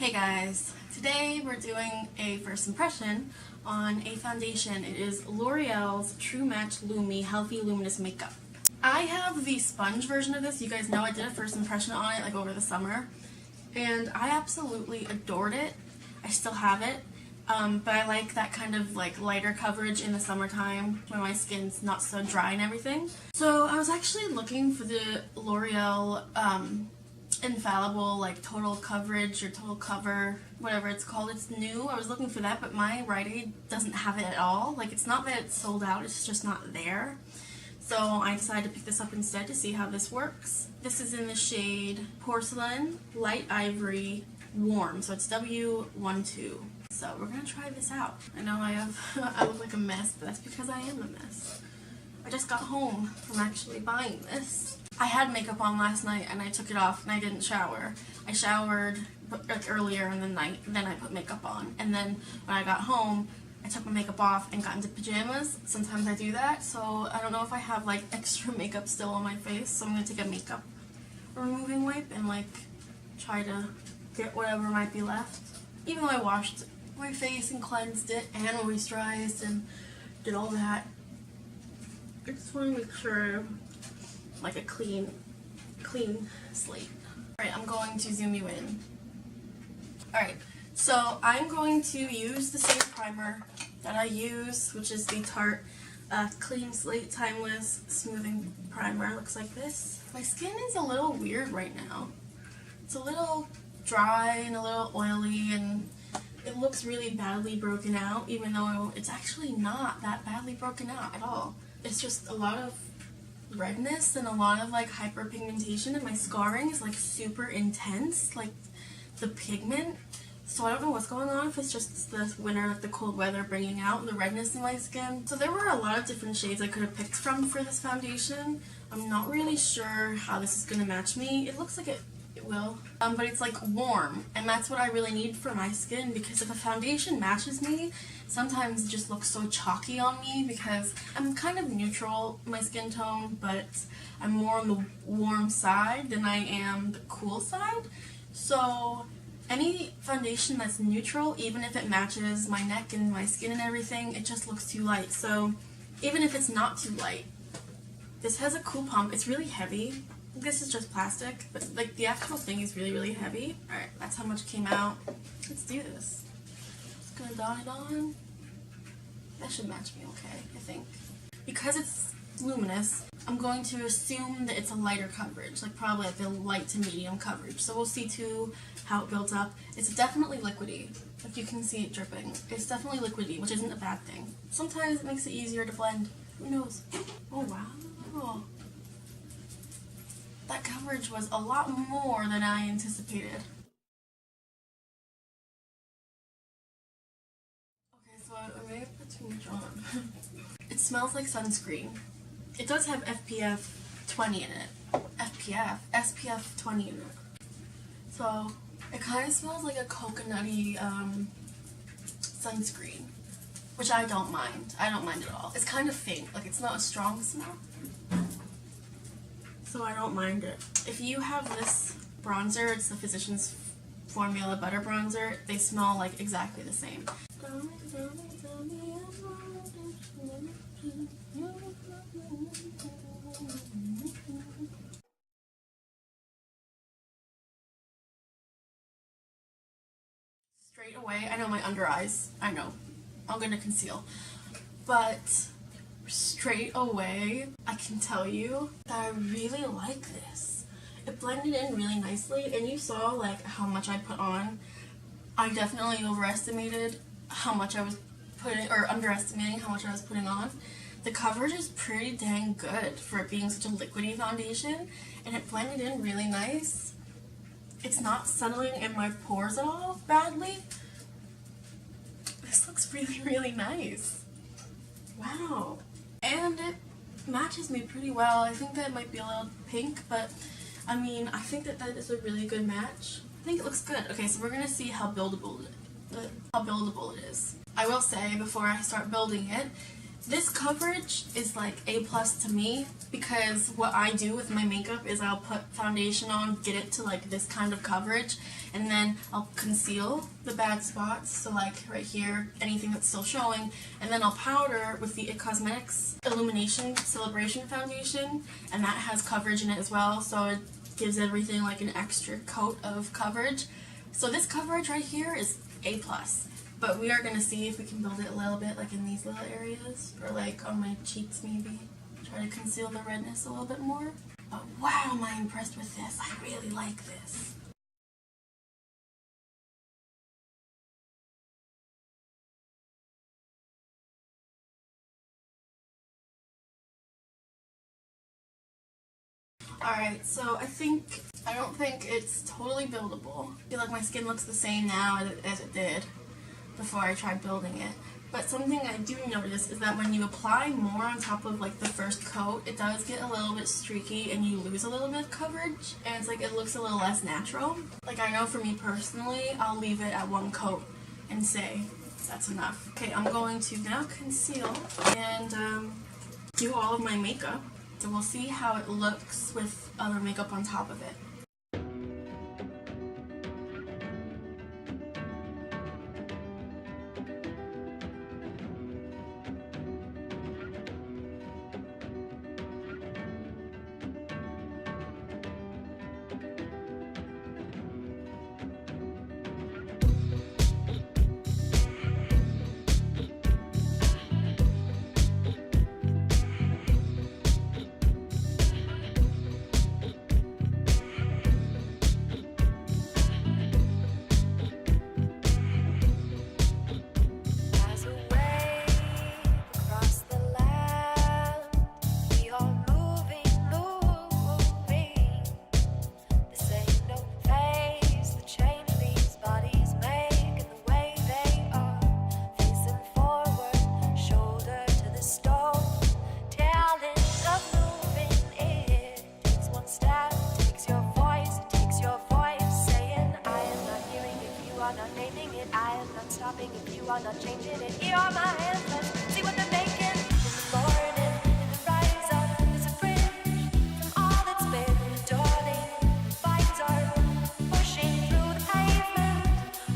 Hey guys, today we're doing a first impression on a foundation. It is L'Oreal's True Match Lumi Healthy Luminous Makeup. I have the sponge version of this. You guys know I did a first impression on it like over the summer, and I absolutely adored it. I still have it, but I like that kind of like lighter coverage in the summertime when my skin's not so dry and everything. So I was actually looking for the L'Oreal infallible like total coverage or total cover, whatever it's called. It's new. I was looking for that, but my Rite Aid doesn't have it at all. Like, it's not that it's sold out, it's just not there. So I decided to pick this up instead to see how this works. This is in the shade Porcelain Light Ivory Warm, so it's W12. So we're gonna try this out. I know I look like a mess, but that's because I am a mess. I just got home from actually buying this. I had makeup on last night and I took it off and I didn't shower. I showered like earlier in the night, then I put makeup on, and then when I got home I took my makeup off and got into pajamas. Sometimes I do that, so I don't know if I have like extra makeup still on my face, so I'm gonna take a makeup removing wipe and like try to get whatever might be left. Even though I washed my face and cleansed it and moisturized and did all that, I just want to make sure like a clean slate. Alright, I'm going to zoom you in. Alright, so I'm going to use the same primer that I use, which is the Tarte Clean Slate Timeless Smoothing Primer. It looks like this. My skin is a little weird right now. It's a little dry and a little oily, and it looks really badly broken out, even though it's actually not that badly broken out at all. It's just a lot of redness and a lot of like hyperpigmentation, and my scarring is like super intense, like the pigment. So I don't know what's going on, if it's just the winter, like the cold weather bringing out the redness in my skin. So there were a lot of different shades I could have picked from for this foundation. I'm not really sure how this is going to match me. It looks like it will, but it's like warm, and that's what I really need for my skin, because if a foundation matches me, sometimes it just looks so chalky on me because I'm kind of neutral in my skin tone, but I'm more on the warm side than I am the cool side. So any foundation that's neutral, even if it matches my neck and my skin and everything, it just looks too light. So even if it's not too light, this has a cool pump. It's really heavy. This is just plastic, but like the actual thing is really, really heavy. Alright, that's how much came out. Let's do this. Just gonna dot it on. That should match me okay, I think. Because it's luminous, I'm going to assume that it's a lighter coverage, like probably like a light to medium coverage. So we'll see too how it builds up. It's definitely liquidy. Like, you can see it dripping. It's definitely liquidy, which isn't a bad thing. Sometimes it makes it easier to blend. Who knows? Oh wow. That coverage was a lot more than I anticipated. Okay, so I may have put too much on. It smells like sunscreen. It does have SPF 20 in it. SPF 20 in it. So it kind of smells like a coconutty sunscreen, which I don't mind. I don't mind at all. It's kind of faint. Like, it's not a strong smell, so I don't mind it. If you have this bronzer, it's the Physicians Formula Butter Bronzer. They smell like exactly the same. Straight away, I know my under eyes, I know, I'm gonna conceal, but straight away, I can tell you that I really like this. It blended in really nicely, and you saw like how much I put on. I definitely overestimated how much I was putting, or underestimating how much I was putting on. The coverage is pretty dang good for it being such a liquidy foundation, and it blended in really nice. It's not settling in my pores at all badly. This looks really, really nice. Wow. And it matches me pretty well. I think that it might be a little pink, but I mean, I think that that is a really good match. I think it looks good. Okay, so we're gonna see how buildable it is. I will say, before I start building it, This coverage is like A+ to me, because what I do with my makeup is I'll put foundation on, get it to like this kind of coverage, and then I'll conceal the bad spots, so like right here, anything that's still showing, and then I'll powder with the IT Cosmetics Illumination Celebration Foundation, and that has coverage in it as well, so it gives everything like an extra coat of coverage. So this coverage right here is A+. But we are going to see if we can build it a little bit, like in these little areas, or like on my cheeks maybe. Try to conceal the redness a little bit more. But wow, am I impressed with this. I really like this. Alright, so I don't think it's totally buildable. I feel like my skin looks the same now as it did before I tried building it. But something I do notice is that when you apply more on top of like the first coat, it does get a little bit streaky and you lose a little bit of coverage, and it's like it looks a little less natural. Like I know for me personally, I'll leave it at one coat and say that's enough. Okay, I'm going to now conceal and do all of my makeup. So we'll see how it looks with other makeup on top of it. If you are not changing it, here are my answers. See what they're making in the morning, in the rise up. There's a fringe from all that's been darling. Vines are pushing through the pavement.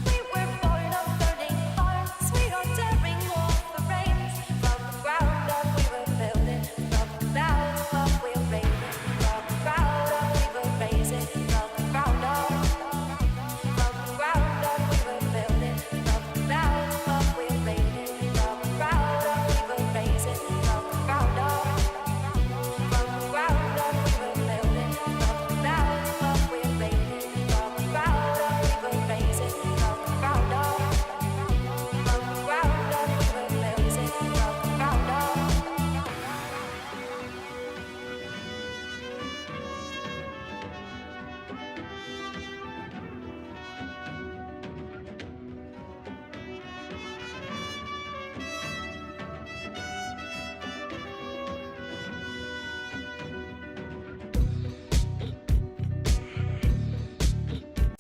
We were born of burning hearts. We are tearing off the reins. From the ground up, we were building. From the ground up, we were raising. From the ground up, we were raising. From the ground up. From the ground up, we were building. From the ground up, we were raising. From the ground up, we were raising. From the ground up. From the ground up, we were building. From the ground up, we were raising. From the ground up, we were raising. From the ground up. From the ground up, we were raising. From the ground up.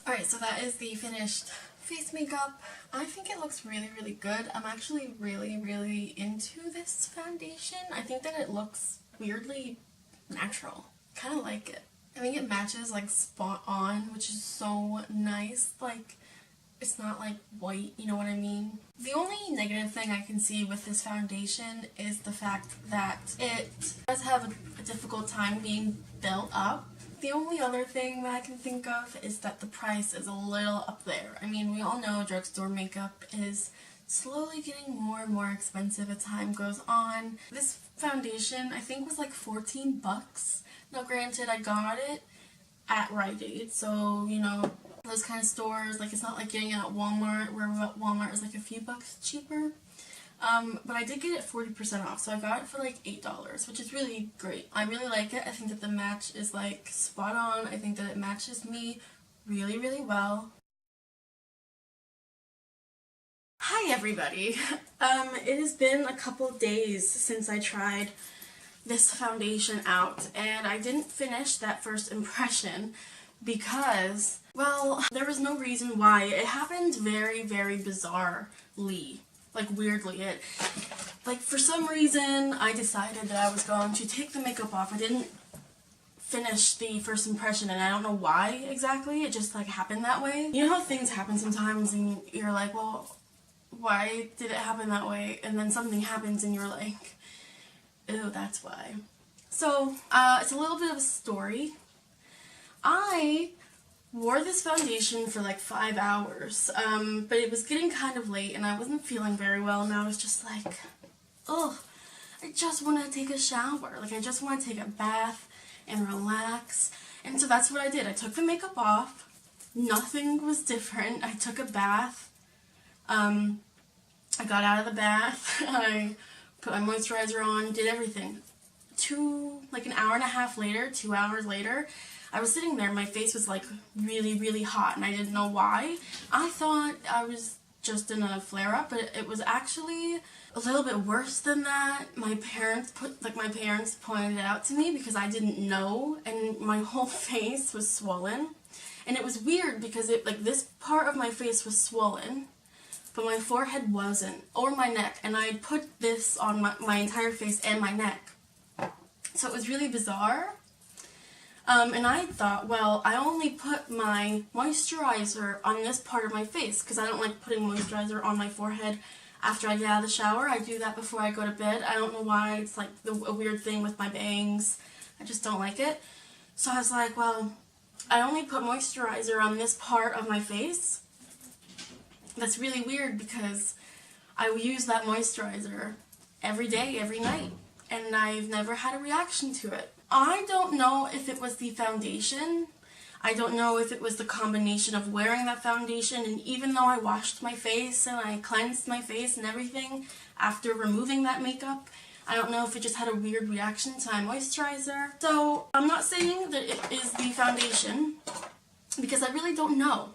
Alright, so that is the finished face makeup. I think it looks really, really good. I'm actually really, really into this foundation. I think that it looks weirdly natural. Kind of like it. I think it matches like spot on, which is so nice. Like, it's not like white, you know what I mean? The only negative thing I can see with this foundation is the fact that it does have a difficult time being built up. The only other thing that I can think of is that the price is a little up there. I mean, we all know drugstore makeup is slowly getting more and more expensive as time goes on. This foundation, I think, was like 14 bucks. Now granted, I got it at Rite Aid, so, you know, those kind of stores, like, it's not like getting it at Walmart, where Walmart is like a few bucks cheaper. But I did get it 40% off, so I got it for like $8, which is really great. I really like it. I think that the match is like spot on. I think that it matches me really, really well. Hi everybody! It has been a couple days since I tried this foundation out, and I didn't finish that first impression because, well, there was no reason why. It happened very, very bizarrely. like weirdly. Like for some reason I decided that I was going to take the makeup off. I didn't finish the first impression, and I don't know why exactly. It just like happened that way. You know how things happen sometimes and you're like, well, why did it happen that way? And then something happens and you're like, ew, that's why. So it's a little bit of a story. I wore this foundation for like 5 hours, but it was getting kind of late and I wasn't feeling very well, and I was just like, ugh, I just want to take a shower. Like I just want to take a bath and relax. And so that's what I did. I took the makeup off. Nothing was different. I took a bath. I got out of the bath. I put my moisturizer on, did everything. Like an hour and a half later, 2 hours later, I was sitting there, my face was like really, really hot, and I didn't know why. I thought I was just in a flare-up, but it was actually a little bit worse than that. My parents pointed it out to me because I didn't know, and my whole face was swollen. And it was weird because this part of my face was swollen, but my forehead wasn't, or my neck, and I put this on my entire face and my neck. So it was really bizarre. And I thought, well, I only put my moisturizer on this part of my face because I don't like putting moisturizer on my forehead after I get out of the shower. I do that before I go to bed. I don't know why. It's like a weird thing with my bangs. I just don't like it. So I was like, well, I only put moisturizer on this part of my face. That's really weird because I use that moisturizer every day, every night, and I've never had a reaction to it. I don't know if it was the foundation. I don't know if it was the combination of wearing that foundation, and even though I washed my face and I cleansed my face and everything after removing that makeup, I don't know if it just had a weird reaction to my moisturizer. So I'm not saying that it is the foundation because I really don't know.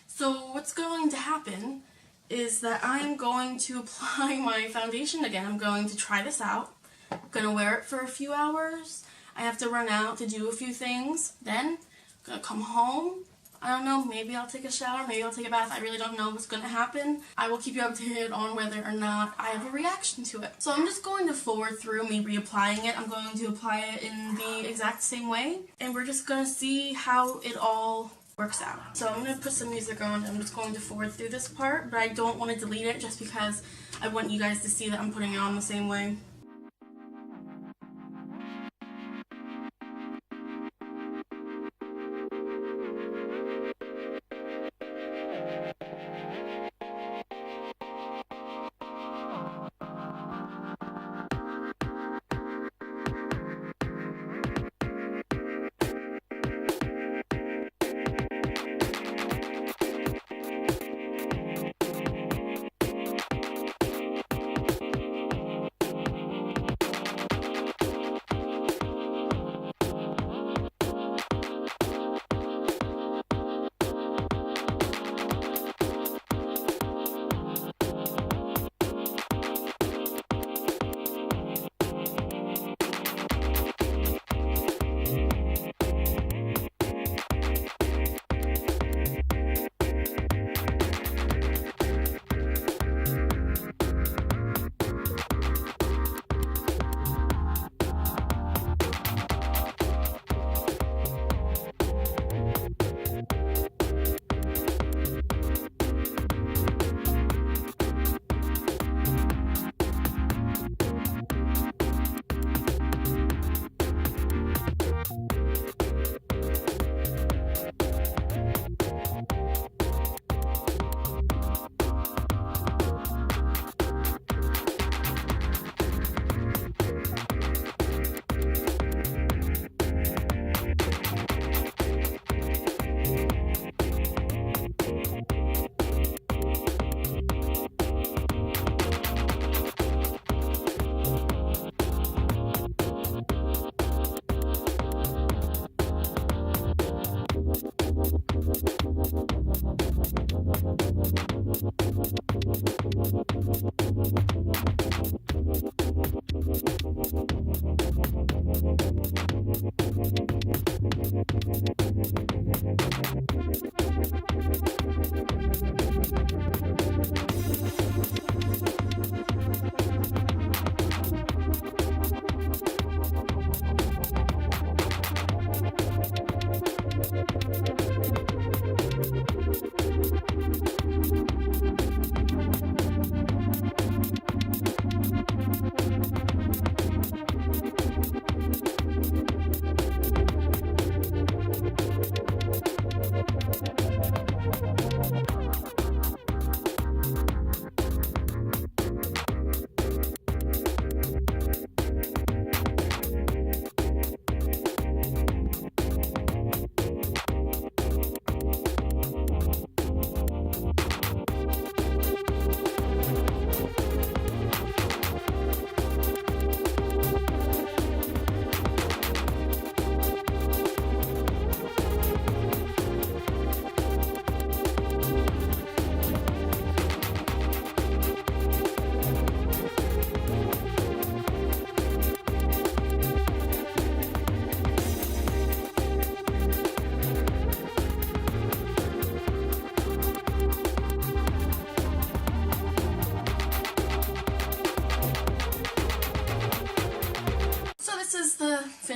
So what's going to happen is that I'm going to apply my foundation again. I'm going to try this out. I'm going to wear it for a few hours. I have to run out to do a few things. Then I'm going to come home. I don't know, maybe I'll take a shower, maybe I'll take a bath. I really don't know what's going to happen. I will keep you updated on whether or not I have a reaction to it. So I'm just going to forward through me reapplying it. I'm going to apply it in the exact same way, and we're just going to see how it all works out. So I'm going to put some music on. I'm just going to forward through this part, but I don't want to delete it just because I want you guys to see that I'm putting it on the same way.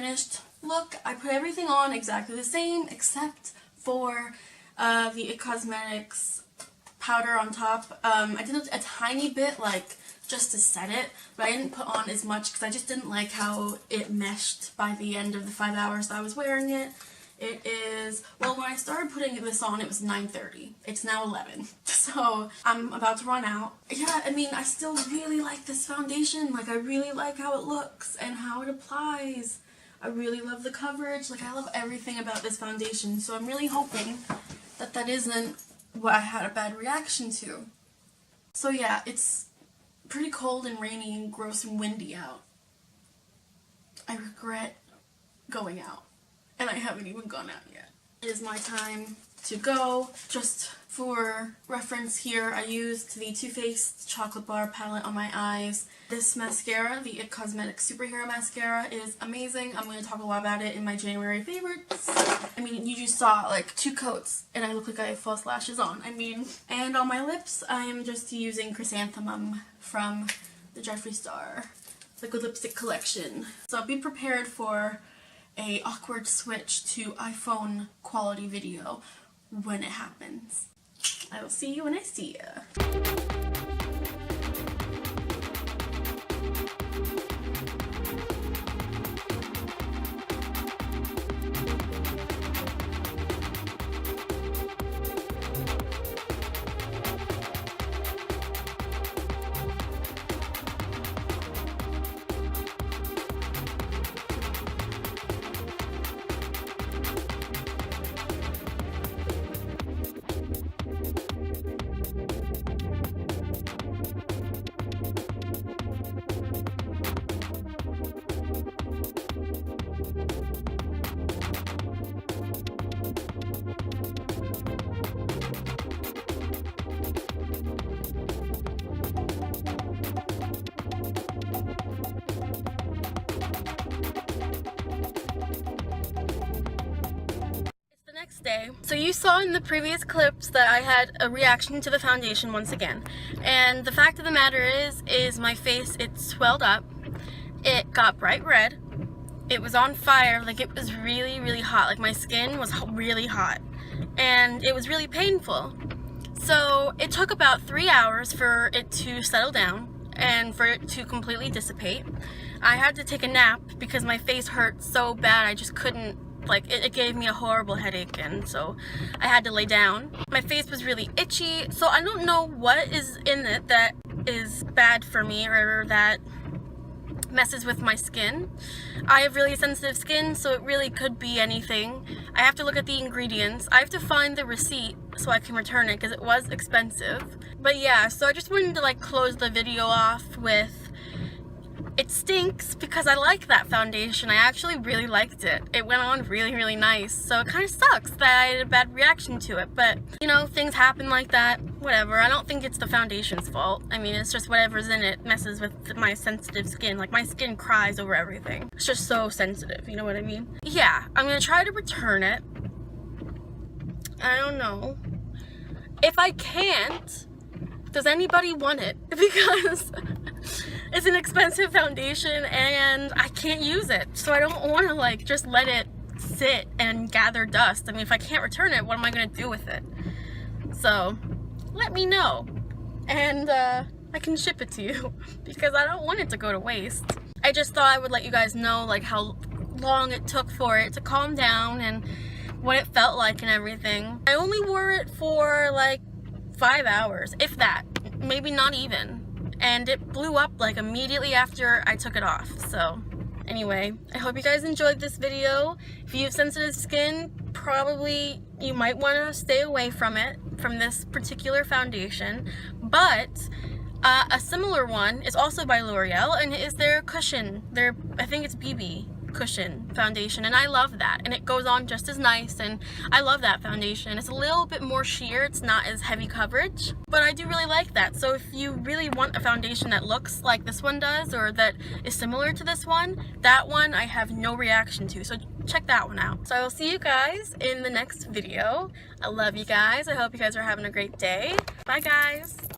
finished look. I put everything on exactly the same except for the It Cosmetics powder on top. I did a tiny bit, like, just to set it, but I didn't put on as much because I just didn't like how it meshed by the end of the 5 hours that I was wearing it. It is, well, when I started putting this on, it was 9:30. It's now 11, so I'm about to run out. Yeah, I mean, I still really like this foundation. Like, I really like how it looks and how it applies. I really love the coverage. Like, I love everything about this foundation, so I'm really hoping that that isn't what I had a bad reaction to. So yeah, it's pretty cold and rainy and gross and windy out. I regret going out, and I haven't even gone out yet. It is my time to go. Just for reference here, I used the Too Faced Chocolate Bar palette on my eyes. This mascara, the It Cosmetics Superhero Mascara, is amazing. I'm going to talk a lot about it in my January favorites. I mean, you just saw like 2 coats and I look like I have false lashes on. I mean, and on my lips, I am just using Chrysanthemum from the Jeffree Star Liquid Lipstick Collection. So be prepared for a awkward switch to iPhone quality video when it happens. I will see you when I see ya. Day. So you saw in the previous clips that I had a reaction to the foundation once again, and the fact of the matter is my face, it swelled up, it got bright red, it was on fire, like it was really hot, like my skin was really hot, and it was really painful. So it took about 3 hours for it to settle down and for it to completely dissipate. I had to take a nap because my face hurt so bad I just couldn't. Like, it gave me a horrible headache, and so I had to lay down. My face was really itchy, so I don't know what is in it that is bad for me or that messes with my skin. I have really sensitive skin, so it really could be anything. I have to look at the ingredients. I have to find the receipt so I can return it because it was expensive. But yeah, so I just wanted to like close the video off with, it stinks because I like that foundation. I actually really liked it. It went on really nice. So it kind of sucks that I had a bad reaction to it. But, you know, things happen like that. Whatever. I don't think it's the foundation's fault. I mean, it's just whatever's in it messes with my sensitive skin. Like, my skin cries over everything. It's just so sensitive. You know what I mean? Yeah, I'm going to try to return it. I don't know. If I can't, does anybody want it? Because it's an expensive foundation and I can't use it. So I don't want to like just let it sit and gather dust. I mean, if I can't return it, what am I going to do with it? So let me know and I can ship it to you because I don't want it to go to waste. I just thought I would let you guys know like how long it took for it to calm down and what it felt like and everything. I only wore it for like 5 hours, if that, maybe not even. And it blew up like immediately after I took it off. So anyway, I hope you guys enjoyed this video. If you have sensitive skin, probably you might want to stay away from it, from this particular foundation. But a similar one is also by L'Oreal, and it is their cushion, I think it's BB cushion foundation, and I love that, and it goes on just as nice, and I love that foundation. It's a little bit more sheer, it's not as heavy coverage, but I do really like that. So if you really want a foundation that looks like this one does, or that is similar to this one, that one I have no reaction to, so check that one out. So I will see you guys in the next video. I love you guys. I hope you guys are having a great day. Bye guys.